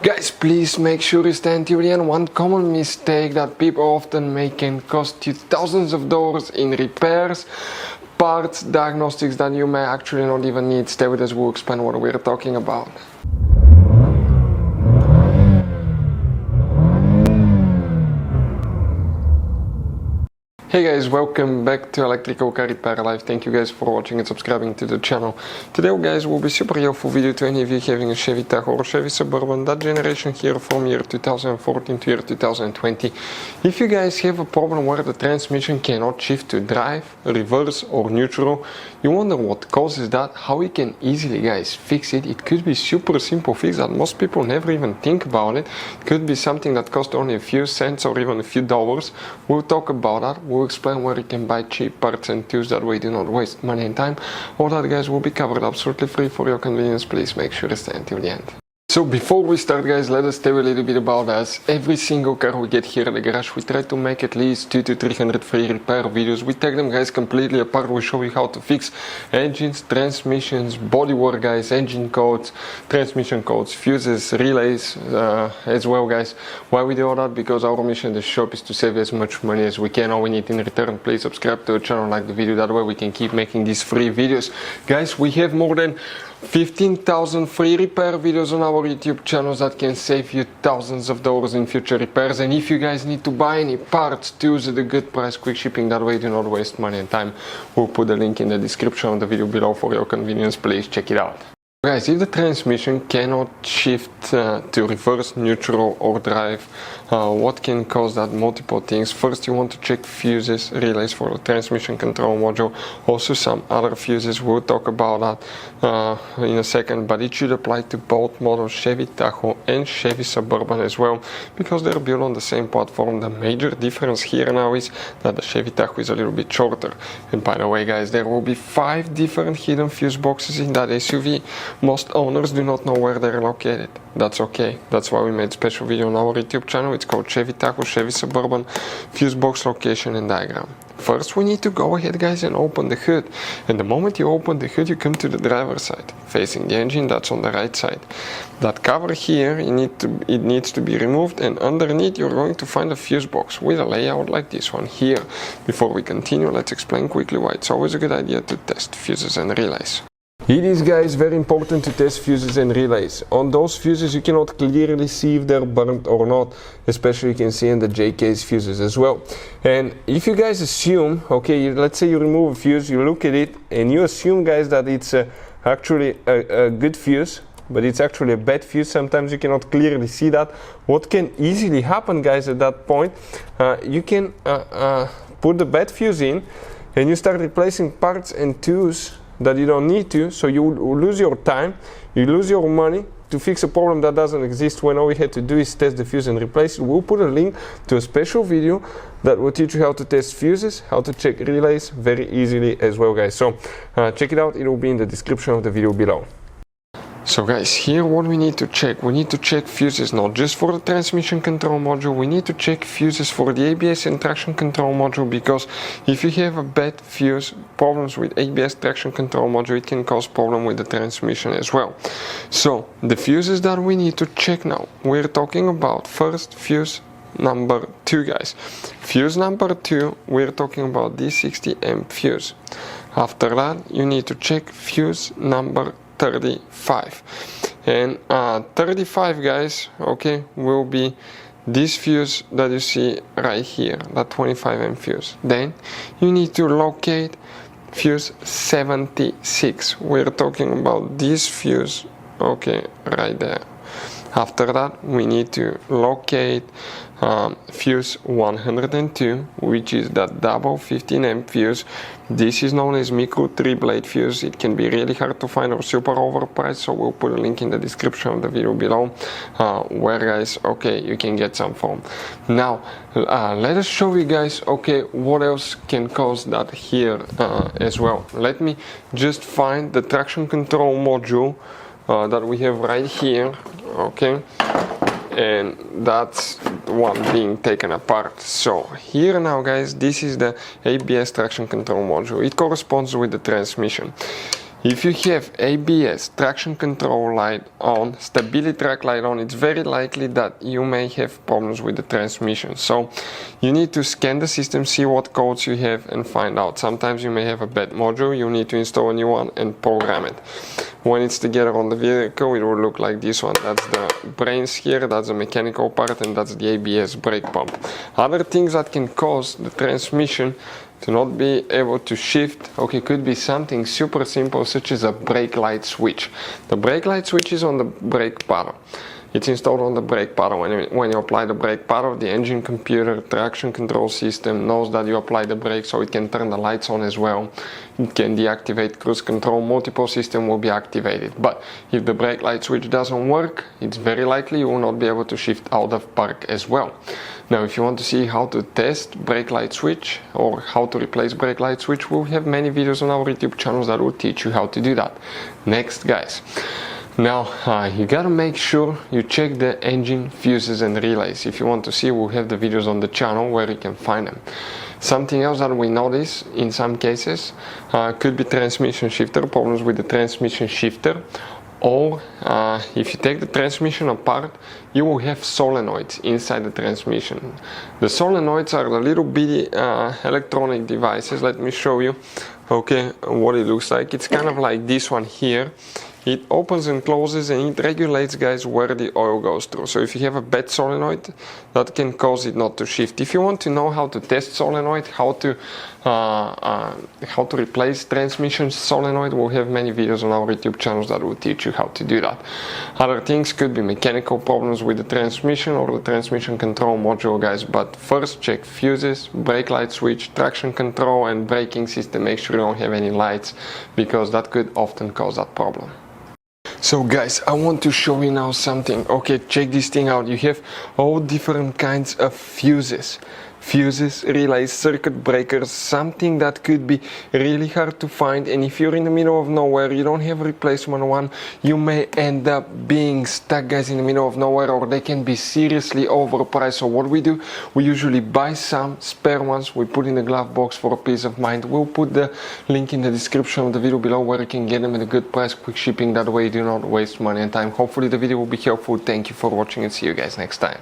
Guys, please make sure you stand till the end. One common mistake that people often make can cost you thousands of dollars in repairs, parts, diagnostics that you may actually not even need. Stay with us, we'll explain what we're talking about. Hey guys, welcome back to Electrical Car Repair Live. Thank you guys for watching and subscribing to the channel. Today guys will be super helpful video to any of you having a Chevy Tahoe or Chevy Suburban, that generation here from year 2014 to year 2020. If you guys have a problem where the transmission cannot shift to drive, reverse or neutral, you wonder what causes that, how we can easily guys fix it. It could be super simple fix that most people never even think about it. It could be something that costs only a few cents or even a few dollars. We'll talk about that. We'll explain where you can buy cheap parts and tools, that way do not waste money and time. All that guys will be covered absolutely free for your convenience. Please make sure to stay until the end. So before we start guys, let us tell you a little bit about us. Every single car we get here at the garage, we try to make at least 200 to 300 free repair videos. We take them guys completely apart. We show you how to fix engines, transmissions, bodywork guys, engine codes, transmission codes, fuses, relays as well guys. Why we do all that? Because our mission in the shop is to save as much money as we can. All we need in return, please subscribe to the channel, like the video, that way we can keep making these free videos. Guys, we have more than 15,000 free repair videos on our YouTube channels that can save you thousands of dollars in future repairs. And if you guys need to buy any parts, tools at a good price, quick shipping, that way do not waste money and time. We'll put the link in the description of the video below for your convenience. Please check it out. Guys, if the transmission cannot shift to reverse, neutral or drive, what can cause that? Multiple things. First, you want to check fuses, relays for the transmission control module, also some other fuses. We'll talk about that in a second, but it should apply to both models, Chevy Tahoe and Chevy Suburban as well, because they're built on the same platform. The major difference here now is that the Chevy Tahoe is a little bit shorter. And by the way guys, there will be 5 different hidden fuse boxes in that SUV. Most owners do not know where they're located. That's okay. That's why we made a special video on our YouTube channel. It's called Chevy Tahoe, Chevy Suburban, fuse box location and diagram. First we need to go ahead guys and open the hood. And the moment you open the hood, you come to the driver's side. Facing the engine, that's on the right side. That cover here, it needs to be removed, and underneath you're going to find a fuse box with a layout like this one here. Before we continue, let's explain quickly why it's always a good idea to test fuses and relays. It is guys very important to test fuses and relays. On those fuses you cannot clearly see if they're burnt or not, especially you can see in the J-case fuses as well. And if you guys assume, okay, let's say you remove a fuse, you look at it and you assume guys that it's actually a good fuse, but it's actually a bad fuse. Sometimes you cannot clearly see that. What can easily happen guys at that point, you can put the bad fuse in and you start replacing parts and tools that you don't need to, so you lose your time, you lose your money to fix a problem that doesn't exist, when all we had to do is test the fuse and replace it. We'll put a link to a special video that will teach you how to test fuses, how to check relays very easily as well guys. So check it out, it will be in the description of the video below. So guys, here what we need to check fuses not just for the transmission control module, we need to check fuses for the ABS and traction control module, because if you have a bad fuse, problems with ABS traction control module, it can cause problem with the transmission as well. So the fuses that we need to check now, we're talking about first fuse number 2 guys. Fuse number 2, we're talking about this 60 amp fuse. After that you need to check fuse number 35, and 35 guys, okay, will be this fuse that you see right here, that 25 amp fuse. Then you need to locate fuse 76. We're talking about this fuse, okay, right there. After that we need to locate fuse 102, which is that double 15 amp fuse. This is known as micro 3-blade fuse. It can be really hard to find or super overpriced, so we'll put a link in the description of the video below where guys, okay, you can get some from. Now let us show you guys, okay, what else can cause that here as well. Let me just find the traction control module that we have right here, okay, and that's one being taken apart. So here now guys, this is the ABS traction control module. It corresponds with the transmission. If you have ABS, traction control light on, stability track light on, it's very likely that you may have problems with the transmission. So you need to scan the system, see what codes you have and find out. Sometimes you may have a bad module, you need to install a new one and program it. When it's together on the vehicle, it will look like this one. That's the brains here, that's the mechanical part, and that's the ABS brake pump. Other things that can cause the transmission to not be able to shift, okay, could be something super simple such as a brake light switch. The brake light switch is on the brake paddle. It's installed on the brake paddle. When you apply the brake paddle, the engine computer traction control system knows that you apply the brake, so it can turn the lights on as well. It can deactivate cruise control, multiple system will be activated. But if the brake light switch doesn't work, it's very likely you will not be able to shift out of park as well. Now, if you want to see how to test brake light switch or how to replace brake light switch, we'll have many videos on our YouTube channels that will teach you how to do that. Next, guys. Now, you gotta make sure you check the engine fuses and relays. If you want to see, we'll have the videos on the channel where you can find them. Something else that we notice in some cases could be transmission shifter, problems with the transmission shifter, or if you take the transmission apart, you will have solenoids inside the transmission. The solenoids are the little bitty electronic devices. Let me show you, okay, what it looks like. It's kind of like this one here. It opens and closes and it regulates, guys, where the oil goes through. So if you have a bad solenoid, that can cause it not to shift. If you want to know how to test solenoid, how to replace transmission solenoid, we'll have many videos on our YouTube channels that will teach you how to do that. Other things could be mechanical problems with the transmission or the transmission control module, guys. But first, check fuses, brake light switch, traction control and braking system. Make sure you don't have any lights, because that could often cause that problem. So guys, I want to show you now something. Okay, check this thing out. You have all different kinds of fuses. Fuses, relays, circuit breakers, something that could be really hard to find, and if you're in the middle of nowhere, you don't have a replacement one, you may end up being stuck, guys, in the middle of nowhere, or they can be seriously overpriced. So what we do, we usually buy some spare ones, we put in the glove box for a peace of mind. We'll put the link in the description of the video below where you can get them at a good price, quick shipping, that way you do not waste money and time. Hopefully the video will be helpful. Thank you for watching and see you guys next time.